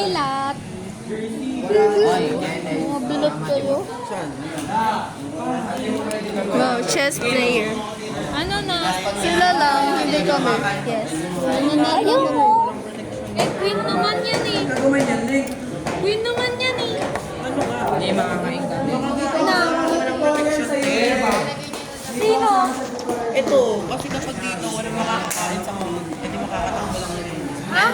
Dilat. Mga bilot kayo. Wow, chess player. Ano na? Sila lang, hindi kami. Yes. Ano na? Ayaw mo. Eh, queen naman yan eh. Queen naman yan eh. Hindi makakain kami. Sino? Ito, kasi kapag dito, walang makakakain sa mood. Hindi makakatanggal lang nila. Ha?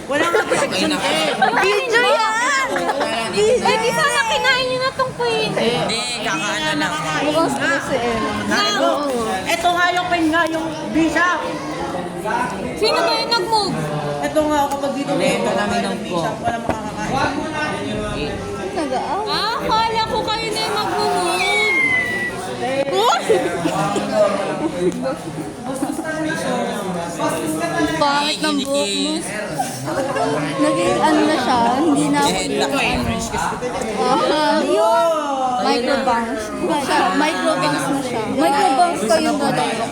Walang protection eh. Video yan! Eh, di sana kinain nyo na tong queen. Hindi, kakaano lang. Mukhang stress si Ella. Ito nga yung queen nga, yung bishop. Sino ba yung nag-move? Ito nga, kapag dito, walang bishop, walang makakakain. Nag-aaw. Ah, kala ko kayo na yung mag-move. Pangit ng buhok mo. Naging ano na siya, hindi na ako yun. Microbanks. Siya, microbanks na siya. Microbanks kayong dalawa.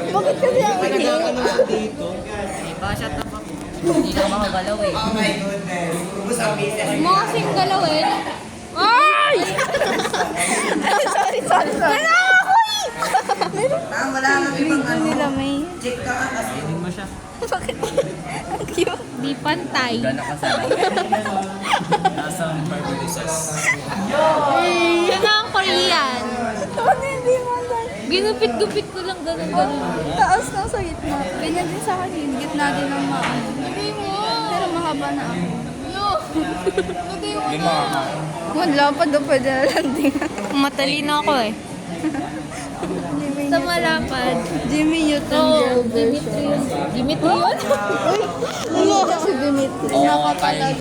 Bakit kasi ang hindi? Bashat na pa. Hindi na makagalaw eh. Mga kasing galawin. Ay! Sorry. Kailangan ko eh! Wala nang ibang Ano nila may... check ka kasi. Hindi mo siya. Bakit? Ang cute. Di pantay. Gano'n ka sa nasa purposes. Yan na ang Korean. Ano hindi man lang. Ginupit-gupit ko lang ganun-ganun. Taas na sa gitna. Ganyan din sa akin. Gitna din ng maano. Hindi mo. Pero mahaba na ako. Yo. Hindi mo Hindi na. Wala pa daw pwede na landing. Matalino ako eh. Sa malapad. Jimmy Newton Oo, girl Dimitri version. yun. Dimitri yun? Uy! Hindi kasi Dimitri. Nakapatag.